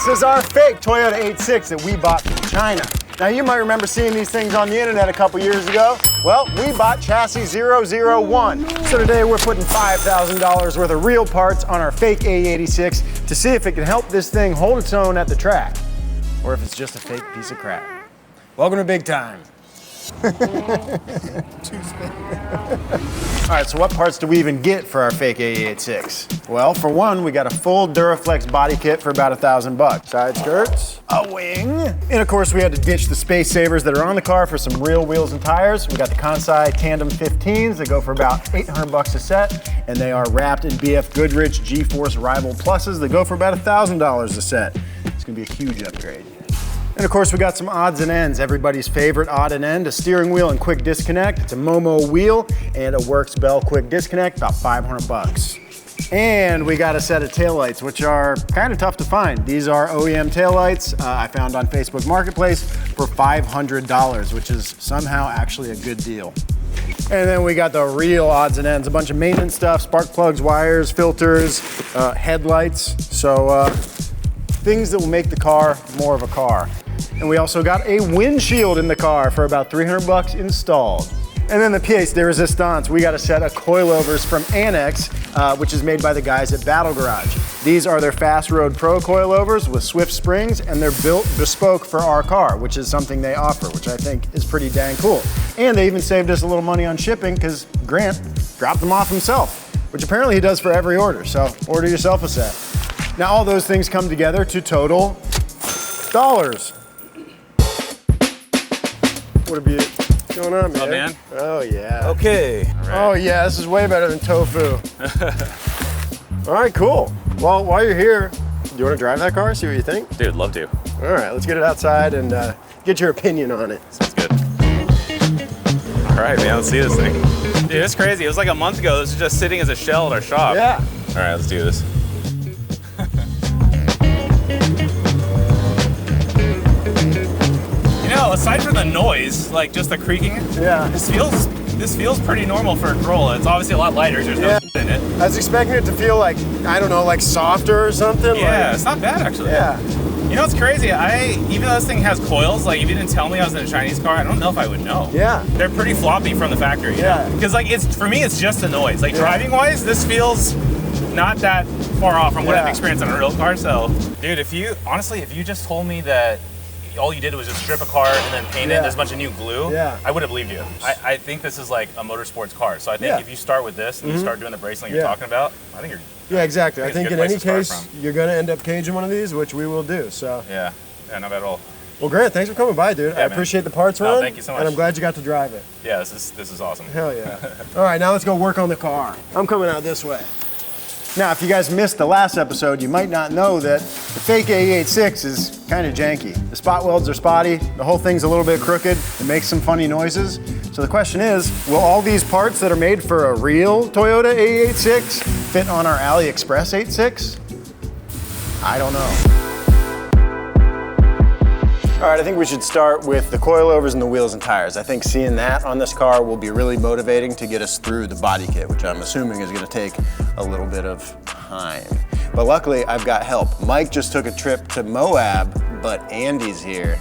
This is our fake Toyota 86 that we bought from China. Now you might remember seeing these things on the internet a couple years ago. Well, we bought chassis 001. So today we're putting $5,000 worth of real parts on our fake AE86 to see if it can help this thing hold its own at the track, or if it's just a fake piece of crap. Welcome to Big Time. All right, so what parts do we even get for our fake AE86? Well, for one, we got a full Duraflex body kit for about $1,000. Side skirts, a wing, and of course we had to ditch the space savers that are on the car for some real wheels and tires. We got the Kansai Tandem 15s that go for about $800 a set, and they are wrapped in BF Goodrich G-Force Rival Pluses that go for about $1,000 a set. It's gonna be a huge upgrade. And of course we got some odds and ends, everybody's favorite odd and end, a steering wheel and quick disconnect. It's a Momo wheel and a Works Bell quick disconnect, about $500. And we got a set of taillights, which are kind of tough to find. These are OEM taillights I found on Facebook Marketplace for $500, which is somehow actually a good deal. And then we got the real odds and ends, a bunch of maintenance stuff, spark plugs, wires, filters, headlights. So things that will make the car more of a car. And we also got a windshield in the car for about $300 installed. And then the pièce de résistance, we got a set of coilovers from Annex, which is made by the guys at Battle Garage. These are their Fast Road Pro coilovers with Swift springs, and they're built bespoke for our car, which is something they offer, which I think is pretty dang cool. And they even saved us a little money on shipping because Grant dropped them off himself, which apparently he does for every order, so order yourself a set. Now all those things come together to total dollars. What a beauty. What's going on, man? Oh, man. Oh, yeah. Okay. Right. Oh, yeah, this is way better than tofu. All right, cool. Well, while you're here, do you want to drive that car, see what you think? Dude, love to. All right, let's get it outside and get your opinion on it. Sounds good. All right, man, let's see this thing. Dude, it's crazy. It was like a month ago. This was just sitting as a shell at our shop. Yeah. All right, let's do this. Aside from the noise, like just the creaking, yeah, this feels pretty normal for a Corolla. It's obviously a lot lighter. There's no in it. I was expecting it to feel like, I don't know, like softer or something. Yeah, like, it's not bad actually. Yeah. You know what's crazy? Even though this thing has coils, like if you didn't tell me I was in a Chinese car, I don't know if I would know. Yeah. They're pretty floppy from the factory. Yeah. Because like for me, it's just the noise. Like driving wise, this feels not that far off from what I've experienced on a real car. So, dude, if you just told me that all you did was just strip a car and then paint it, there's a bunch of new glue, I would have believed you. I think this is like a motorsports car. So I think if you start with this and you start doing the bracelet you're talking about, I think you're... Yeah, exactly. I think in any case, you're going to end up caging one of these, which we will do, so... Yeah, not bad at all. Well, Grant, thanks for coming by, dude. I appreciate the parts run. Thank you so much. And I'm glad you got to drive it. Yeah, this is awesome. Hell yeah. All right, now let's go work on the car. I'm coming out this way. Now, if you guys missed the last episode, you might not know that the fake AE86 is kind of janky. The spot welds are spotty, the whole thing's a little bit crooked, it makes some funny noises. So the question is, will all these parts that are made for a real Toyota AE86 fit on our AliExpress 86? I don't know. All right, I think we should start with the coilovers and the wheels and tires. I think seeing that on this car will be really motivating to get us through the body kit, which I'm assuming is gonna take a little bit of time. But luckily, I've got help. Mike just took a trip to Moab, but Andy's here.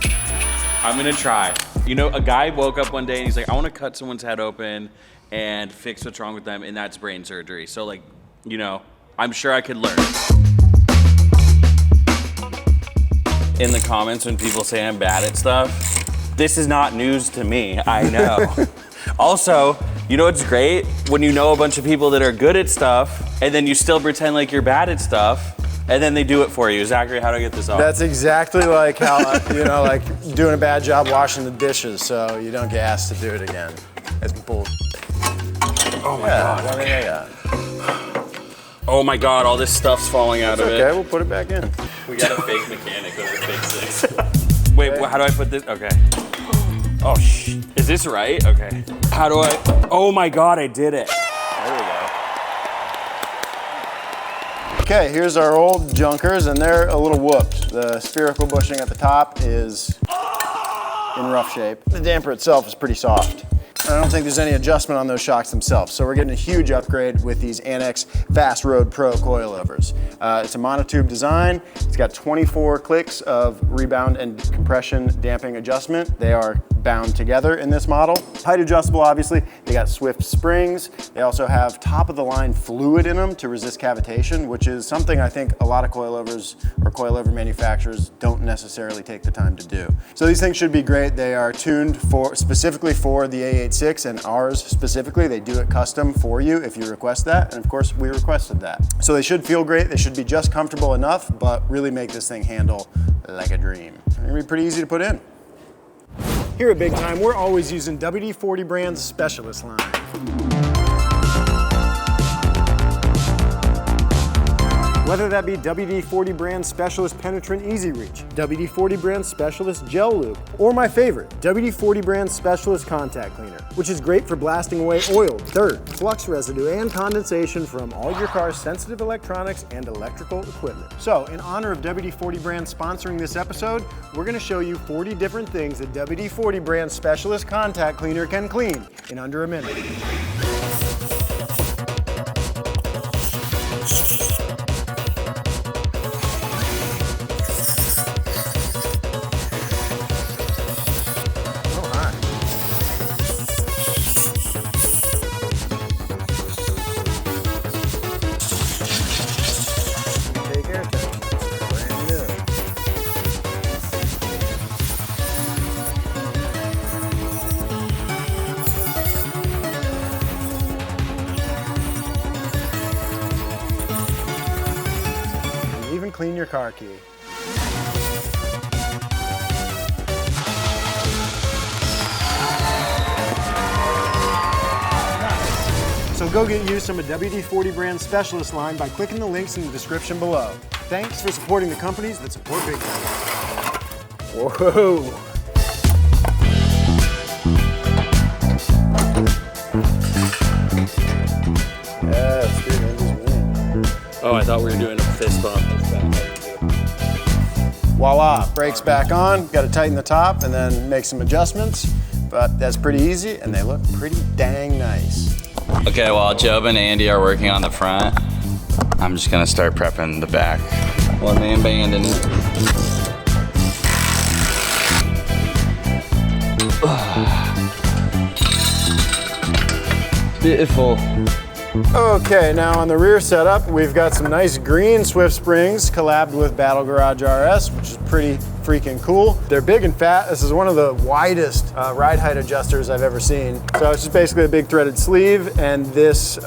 I'm gonna try. You know, a guy woke up one day and he's like, I wanna cut someone's head open and fix what's wrong with them, and that's brain surgery. So like, you know, I'm sure I could learn. In the comments when people say I'm bad at stuff, this is not news to me, I know. Also, you know what's great? When you know a bunch of people that are good at stuff, and then you still pretend like you're bad at stuff, and then they do it for you. Zachary, how do I get this off? That's exactly like how, you know, like doing a bad job washing the dishes so you don't get asked to do it again. It's bull. Oh my God. Yeah. Oh my God, all this stuff's falling out of it. Okay, we'll put it back in. We got a fake mechanic with a fake 6. Wait, how do I put this? Okay. Oh, is this right? Okay. How do I? Oh my God, I did it. There we go. Okay, here's our old junkers, and they're a little whooped. The spherical bushing at the top is in rough shape. The damper itself is pretty soft. I don't think there's any adjustment on those shocks themselves. So we're getting a huge upgrade with these Annex Fast Road Pro coilovers. It's a monotube design. It's got 24 clicks of rebound and compression damping adjustment. They are bound together in this model. Height adjustable, obviously. They got Swift springs. They also have top of the line fluid in them to resist cavitation, which is something I think a lot of coilovers or coilover manufacturers don't necessarily take the time to do. So these things should be great. They are tuned specifically for the A86 and ours specifically. They do it custom for you if you request that. And of course, we requested that. So they should feel great. They should be just comfortable enough, but really make this thing handle like a dream. They're gonna be pretty easy to put in. Here at Bigtime, we're always using WD-40 brand's Specialist line. Whether that be WD-40 brand Specialist Penetrant Easy Reach, WD-40 brand Specialist Gel Lube, or my favorite, WD-40 brand Specialist Contact Cleaner, which is great for blasting away oil, dirt, flux residue, and condensation from all your car's sensitive electronics and electrical equipment. So, in honor of WD-40 brand sponsoring this episode, we're gonna show you 40 different things that WD-40 brand Specialist Contact Cleaner can clean in under a minute. Clean your car key. So go get you some of WD-40 brand Specialist line by clicking the links in the description below. Thanks for supporting the companies that support Bigtime. Whoa. Yes, dude, Andy's winning. Oh, I thought we were doing a fist bump. Voila, brakes back on. Got to tighten the top and then make some adjustments, but that's pretty easy and they look pretty dang nice. Okay, while Job and Andy are working on the front, I'm just gonna start prepping the back. One man band in it. Beautiful. Okay, now on the rear setup, we've got some nice green Swift springs collabed with Battle Garage RS, which is pretty freaking cool. They're big and fat. This is one of the widest ride height adjusters I've ever seen. So it's just basically a big threaded sleeve, and this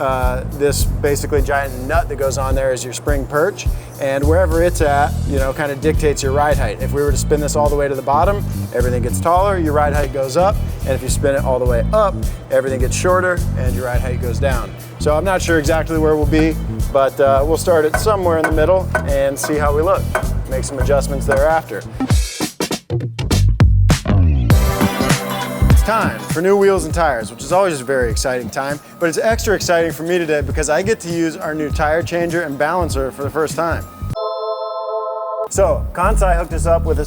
basically giant nut that goes on there is your spring perch. And wherever it's at, you know, kind of dictates your ride height. If we were to spin this all the way to the bottom, everything gets taller, your ride height goes up. And if you spin it all the way up, everything gets shorter and your ride height goes down. So I'm not sure exactly where we'll be, but we'll start it somewhere in the middle and see how we look. Make some adjustments thereafter. It's time for new wheels and tires, which is always a very exciting time, but it's extra exciting for me today because I get to use our new tire changer and balancer for the first time. So, Kansai hooked us up with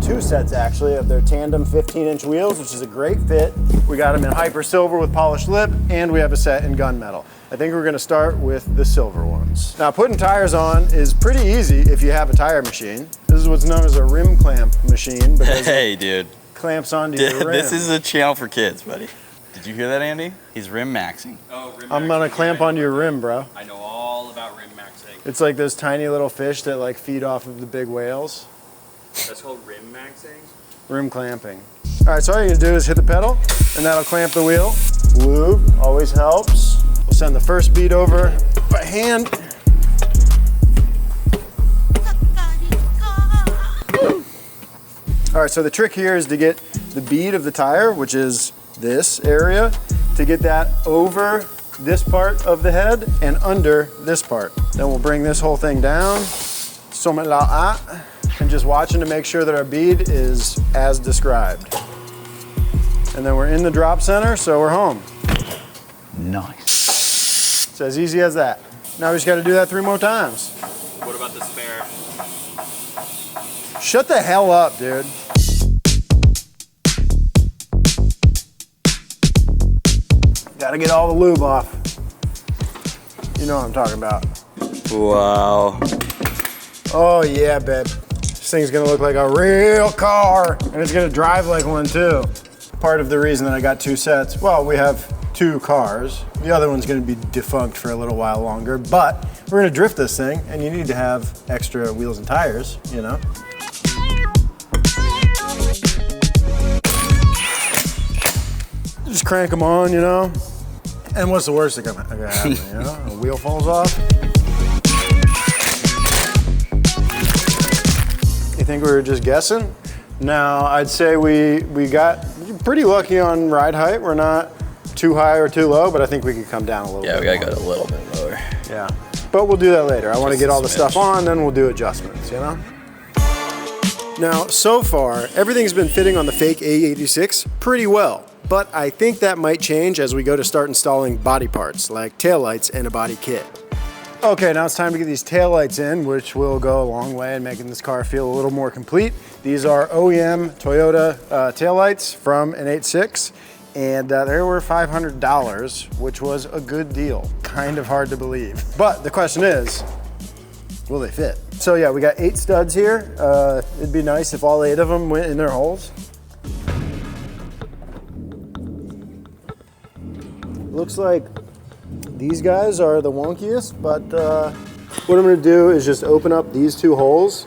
two sets actually, of their tandem 15-inch wheels, which is a great fit. We got them in hyper silver with polished lip, and we have a set in gunmetal. I think we're gonna start with the silver ones. Now, putting tires on is pretty easy if you have a tire machine. This is what's known as a rim clamp machine because Hey, dude. it clamps onto your rim. This is a channel for kids, buddy. Did you hear that, Andy? He's rim maxing. Oh, rim I'm gonna clamp onto your rim, bro. I know all about rim maxing. It's like those tiny little fish that like feed off of the big whales. That's called rim maxing? Rim clamping. All right, so all you're gonna do is hit the pedal and that'll clamp the wheel. Lube always helps. We'll send the first bead over by hand. All right, so the trick here is to get the bead of the tire, which is this area, to get that over this part of the head and under this part. Then we'll bring this whole thing down, and just watching to make sure that our bead is as described. And then we're in the drop center, so we're home. Nice. It's as easy as that. Now we just gotta do that 3 more times. What about the spare? Shut the hell up, dude. Gotta get all the lube off. You know what I'm talking about. Wow. Oh yeah, babe. This thing's gonna look like a real car, and it's gonna drive like one too. Part of the reason that I got 2 sets, well, we have 2 cars. The other one's gonna be defunct for a little while longer, but we're gonna drift this thing, and you need to have extra wheels and tires, you know? Just crank them on, you know? And what's the worst that could happen, you know? A wheel falls off. You think we were just guessing? No, I'd say we got pretty lucky on ride height. We're not too high or too low, but I think we could come down a little bit. Yeah, we gotta go a little bit lower. Yeah, but we'll do that later. I want to get all the stuff on, then we'll do adjustments, you know? Now, so far, everything's been fitting on the fake AE86 pretty well, but I think that might change as we go to start installing body parts, like taillights and a body kit. Okay, now it's time to get these taillights in, which will go a long way in making this car feel a little more complete. These are OEM Toyota taillights from an 86, and they were $500, which was a good deal. Kind of hard to believe. But the question is, will they fit? So yeah, we got 8 studs here. It'd be nice if all 8 of them went in their holes. Looks like these guys are the wonkiest, but what I'm gonna do is just open up these 2 holes,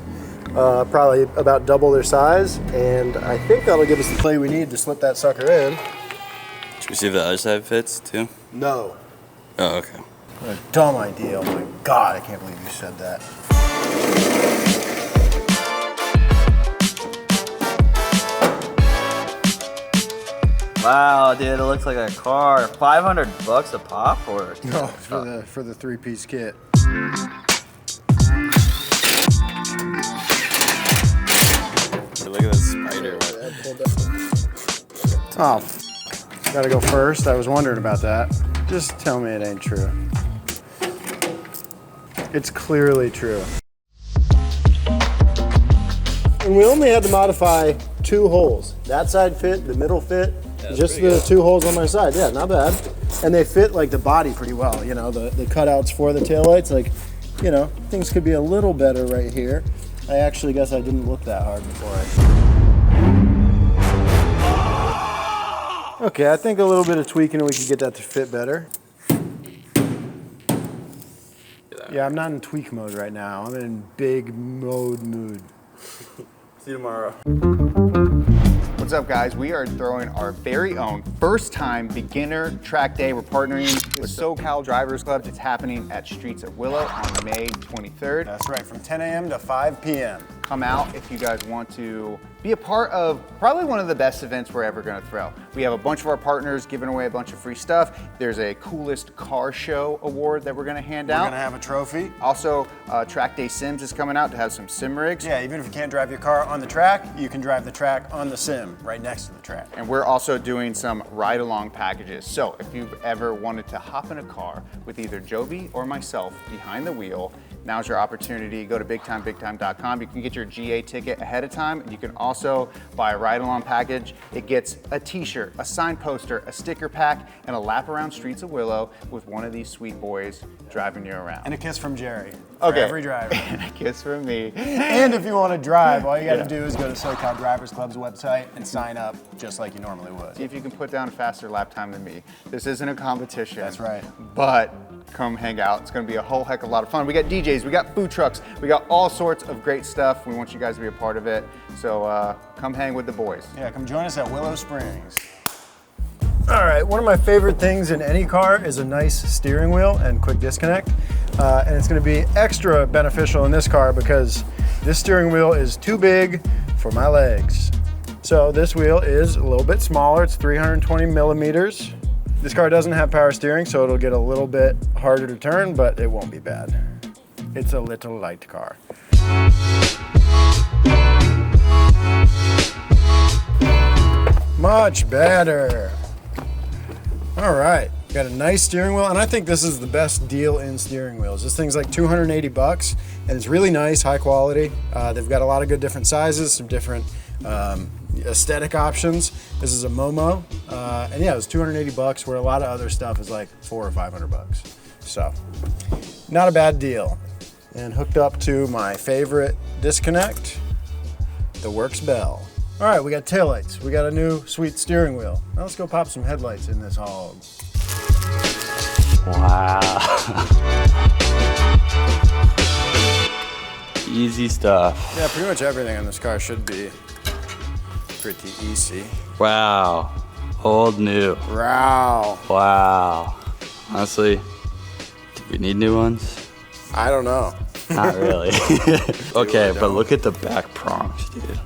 probably about double their size, and I think that'll give us the play we need to slip that sucker in. Should we see if the other side fits too? No. Oh, okay. What a dumb idea. Oh my God, I can't believe you said that. Wow, dude, it looks like a car. $500 a pop, or? No, for the 3-piece kit. Look at this spider. Oh, gotta go first. I was wondering about that. Just tell me it ain't true. It's clearly true. And we only had to modify 2 holes. That side fit, the middle fit, just the good. 2 holes on my side. Yeah, not bad. And they fit like the body pretty well. You know, the cutouts for the taillights, like, you know, things could be a little better right here. I actually guess I didn't look that hard before Okay, I think a little bit of tweaking and we could get that to fit better. Yeah, I'm not in tweak mode right now. I'm in big mood. See you tomorrow. What's up, guys? We are throwing our very own first-time beginner track day. We're partnering with SoCal Drivers Club. It's happening at Streets at Willow on May 23rd. That's right, from 10 a.m. to 5 p.m. Come out if you guys want to be a part of probably one of the best events we're ever gonna throw. We have a bunch of our partners giving away a bunch of free stuff. There's a coolest car show award that we're gonna hand out. We're gonna have a trophy. Also, Track Day Sims is coming out to have some sim rigs. Yeah, even if you can't drive your car on the track, you can drive the track on the sim right next to the track. And we're also doing some ride-along packages. So if you've ever wanted to hop in a car with either Joby or myself behind the wheel, now's your opportunity. Go to bigtime.com. You can get your GA ticket ahead of time. You can also buy a ride-along package. It gets a t-shirt, a signed poster, a sticker pack, and a lap around Streets of Willow with one of these sweet boys driving you around. And a kiss from Jerry. Okay. For every driver. And a kiss from me. And if you want to drive, all you got to do is go to SoCal Drivers Club's website and sign up just like you normally would. See if you can put down a faster lap time than me. This isn't a competition. That's right. But come hang out. It's going to be a whole heck of a lot of fun. We got DJs, we got food trucks, we got all sorts of great stuff. We want you guys to be a part of it. So come hang with the boys. Yeah, come join us at Willow Springs. All right, one of my favorite things in any car is a nice steering wheel and quick disconnect. And it's gonna be extra beneficial in this car because this steering wheel is too big for my legs. So this wheel is a little bit smaller. It's 320 millimeters. This car doesn't have power steering, so it'll get a little bit harder to turn, but it won't be bad. It's a little light car. Much better. All right, got a nice steering wheel, and I think this is the best deal in steering wheels. This thing's like 280 bucks, and it's really nice, high quality. They've got a lot of good different sizes, some different aesthetic options. This is a Momo, and yeah, it was 280 bucks, where a lot of other stuff is like 400 or 500 bucks. So, not a bad deal. And hooked up to my favorite disconnect, the Works bell. All right, we got taillights. We got a new sweet steering wheel. Now let's go pop some headlights in this hog. Wow. Easy stuff. Yeah, pretty much everything on this car should be pretty easy. Wow. Old, new. Wow. Wow. Honestly, do we need new ones? I don't know. Not really. Okay, really but don't. look at the back prongs, dude.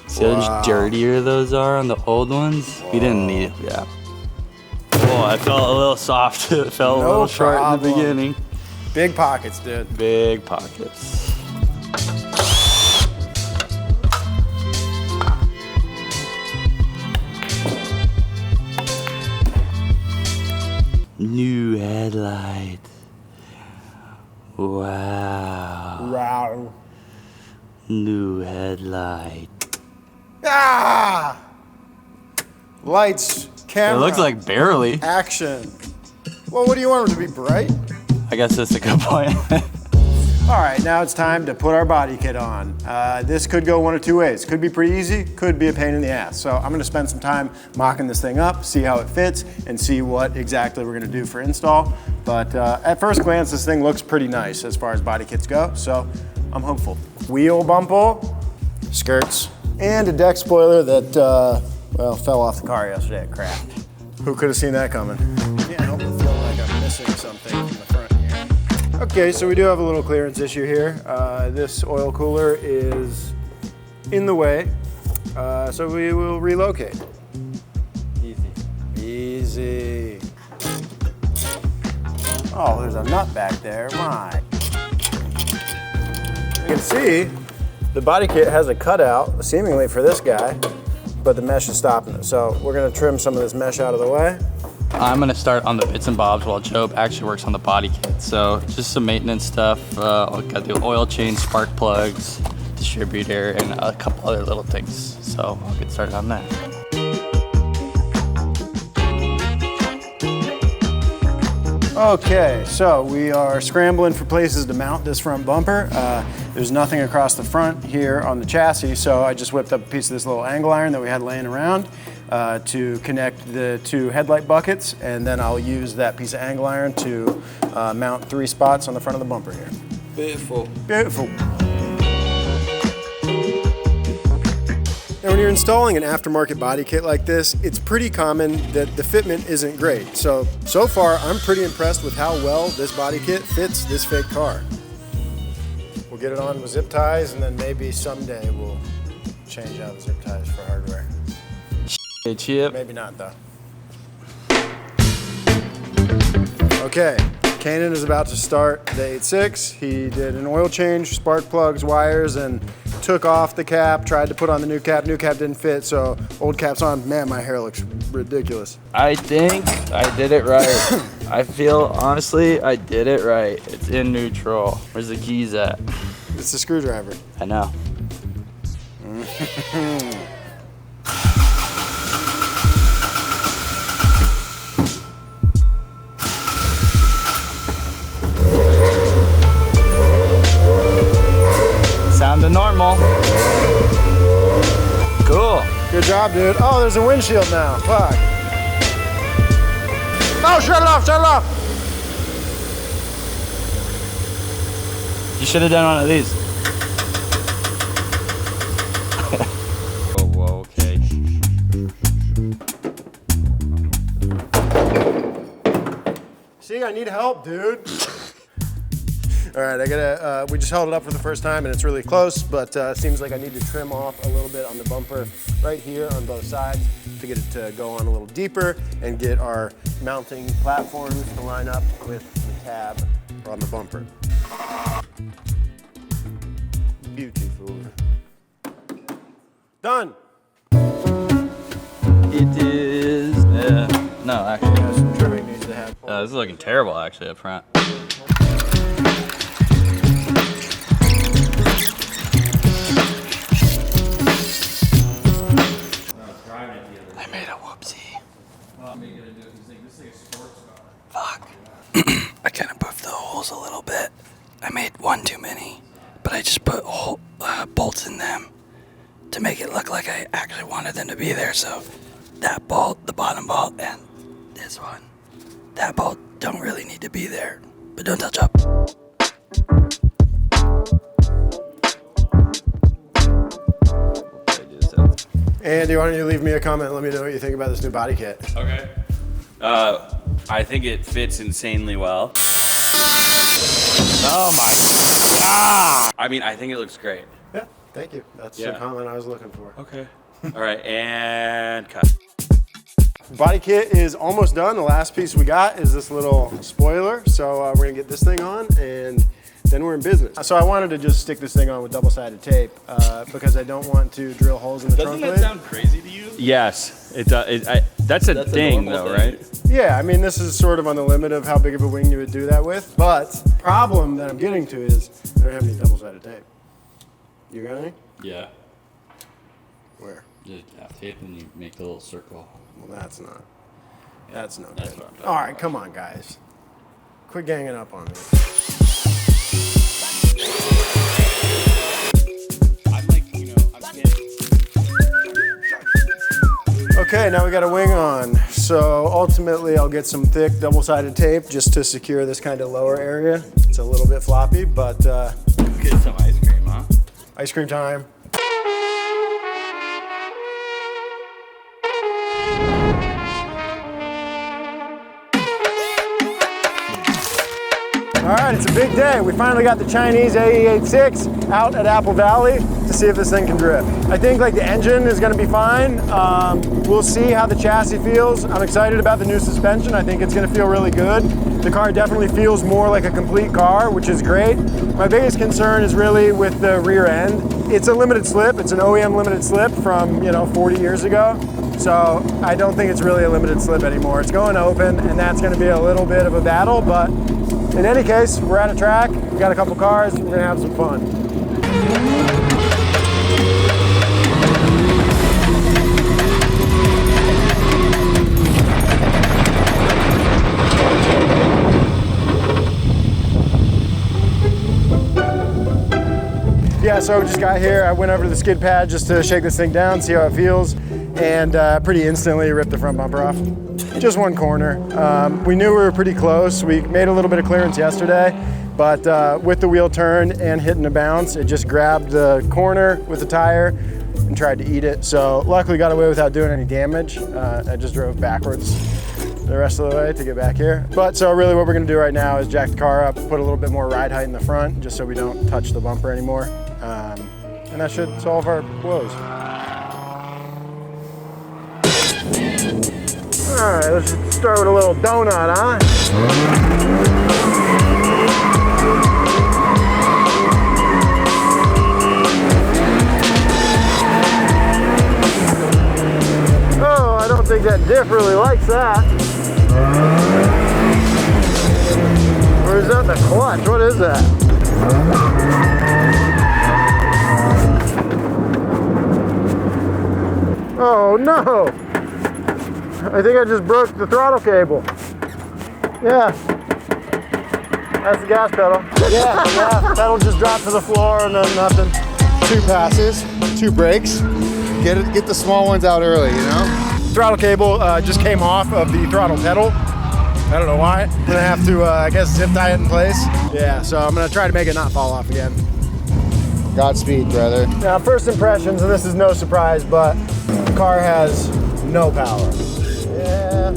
See how much dirtier those are on the old ones? We didn't need it, yeah. Whoa, I felt a little soft. It felt a little short in the beginning. Big pockets, dude. Big pockets. New headlight. Wow. Wow. New headlight. Ah! Lights, camera. It looks like barely. Action. Well, what do you want them to be, bright? I guess that's a good point. All right, now it's time to put our body kit on. This could go one of two ways. Could be pretty easy, could be a pain in the ass. So I'm gonna spend some time mocking this thing up, see how it fits, and see what exactly we're gonna do for install. But at first glance, this thing looks pretty nice as far as body kits go, so I'm hopeful. Wheel bumple, skirts, and a deck spoiler that, well, fell off the car yesterday, it cracked. Who could have seen that coming? Can't help but feel like I'm missing something from the front here. Okay, so we do have a little clearance issue here. This oil cooler is in the way, so we will relocate. Easy. Easy. Oh, there's a nut back there, my. You can see the body kit has a cutout, seemingly for this guy, but the mesh is stopping it. So we're gonna trim some of this mesh out of the way. I'm gonna start on the bits and bobs while Job actually works on the body kit. So just some maintenance stuff. Got the oil change, spark plugs, distributor, and a couple other little things. So I'll get started on that. Okay, so we are scrambling for places to mount this front bumper. There's nothing across the front here on the chassis, so I just whipped up a piece of this little angle iron that we had laying around to connect the two headlight buckets, and then I'll use that piece of angle iron to mount 3 spots on the front of the bumper here. Beautiful. Beautiful. Now, when you're installing an aftermarket body kit like this, it's pretty common that the fitment isn't great. So far, I'm pretty impressed with how well this body kit fits this fake car. We'll get it on with zip ties, and then maybe someday we'll change out the zip ties for hardware. Hey, Chip. Maybe not, though. Okay, Kanan is about to start the 86. He did an oil change, spark plugs, wires, and took off the cap, tried to put on the new cap. New cap didn't fit, so old cap's on. Man, my hair looks ridiculous. I think I did it right. I feel, honestly, I did it right. It's in neutral. Where's the keys at? It's the screwdriver. I know. Sounding normal. Cool. Good job, dude. Oh, there's a windshield now. Fuck. Oh, shut it off, shut it off. You should have done one of these. Oh, whoa, okay. See, I need help, dude. All right, I gotta, we just held it up for the first time and it's really close, but seems like I need to trim off a little bit on the bumper right here on both sides to get it to go on a little deeper and get our mounting platforms to line up with the tab on the bumper. Beautiful. Done. It is, no, actually. Yeah, some trimming needs to happen. This is looking terrible, actually, up front. bolts in them to make it look like I actually wanted them to be there. So that bolt, the bottom bolt, and this one, that bolt don't really need to be there, but don't touch up. Andy, why don't you leave me a comment and let me know what you think about this new body kit. Okay. I think it fits insanely well. Oh my God. I mean, I think it looks great. Yeah, thank you. That's the comment I was looking for. Okay. All right, and cut. Body kit is almost done. The last piece we got is this little spoiler. So we're gonna get this thing on and then we're in business. So I wanted to just stick this thing on with double-sided tape because I don't want to drill holes in the trunk lid. Doesn't that sound crazy to you? Yes, it does. That's a thing though, right? Yeah, I mean, this is sort of on the limit of how big of a wing you would do that with. But the problem that I'm getting to is I don't have any double-sided tape. You got any? Yeah. Where? Just have tape and you make the little circle. Well, that's not good. That's what I'm talking All right, come on, guys. Quit ganging up on me. Okay, now we got a wing on. So ultimately I'll get some thick double-sided tape just to secure this kind of lower area. It's a little bit floppy, but Get some ice cream, huh? ice cream time. All right, it's a big day. We finally got the Chinese AE86 out at Apple Valley to see if this thing can drift. I think like the engine is gonna be fine. We'll see how the chassis feels. I'm excited about the new suspension. I think it's gonna feel really good. The car definitely feels more like a complete car, which is great. My biggest concern is really with the rear end. It's a limited slip. It's an OEM limited slip from 40 years ago. So I don't think it's really a limited slip anymore. It's going open, and that's gonna be a little bit of a battle, but in any case, we're at a track, we got a couple cars, we're gonna have some fun. Yeah, so we just got here. I went over to the skid pad just to shake this thing down, see how it feels, and pretty instantly ripped the front bumper off. Just one corner. We knew we were pretty close. We made a little bit of clearance yesterday, but with the wheel turn and hitting a bounce, it just grabbed the corner with the tire and tried to eat it. So luckily got away without doing any damage. I just drove backwards the rest of the way to get back here. But so really what we're gonna do right now is jack the car up, put a little bit more ride height in the front, just so we don't touch the bumper anymore. And that should solve our woes. All right, let's start with a little donut, huh? Oh, I don't think that diff really likes that. Or is that the clutch? What is that? Oh no! I think I just broke the throttle cable. Yeah. That's the gas pedal. Yeah, pedal just dropped to the floor and then nothing. 2 passes, 2 brakes. Get the small ones out early, you know? Throttle cable just came off of the throttle pedal. I don't know why. I'm gonna have to, I guess, zip tie it in place. Yeah, so I'm gonna try to make it not fall off again. Godspeed, brother. Now, first impressions, and this is no surprise, but the car has no power. Yeah,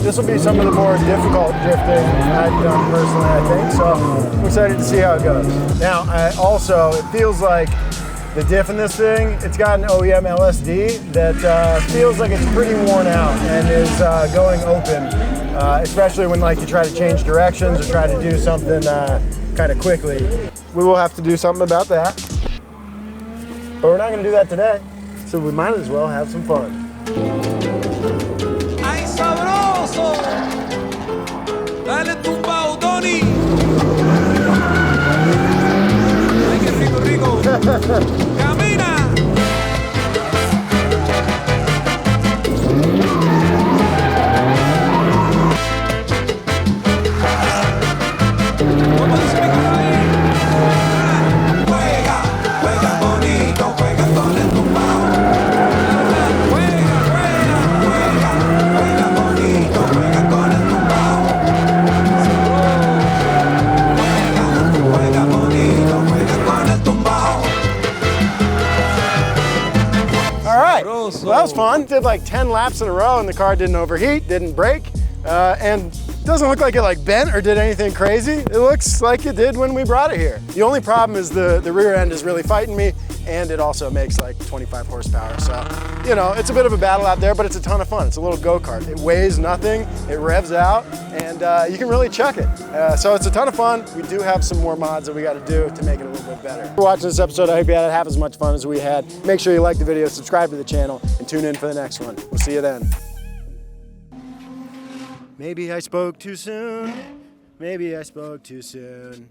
this will be some of the more difficult drifting I've done personally, I think, so I'm excited to see how it goes. Now, it feels like the diff in this thing, it's got an OEM LSD that feels like it's pretty worn out and is going open, especially when you try to change directions or try to do something kind of quickly. We will have to do something about that, but we're not going to do that today, so we might as well have some fun. ¡Ay, sabroso! Dale tumbao, Tony. ¡Ay, qué rico, rico! ¡Camina! ¿Cómo dice mi cara ahí? Juega, juega bonito. So that was fun. Did like 10 laps in a row and the car didn't overheat, didn't break, and doesn't look like it like bent or did anything crazy. It looks like it did when we brought it here. The only problem is the rear end is really fighting me, and it also makes like 25 horsepower. So, you know, it's a bit of a battle out there, but it's a ton of fun. It's a little go-kart. It weighs nothing, it revs out, and you can really chuck it. So it's a ton of fun. We do have some more mods that we got to do to make it a little bit better. For watching this episode, I hope you had half as much fun as we had. Make sure you like the video, subscribe to the channel, and tune in for the next one. We'll see you then. Maybe I spoke too soon. Maybe I spoke too soon.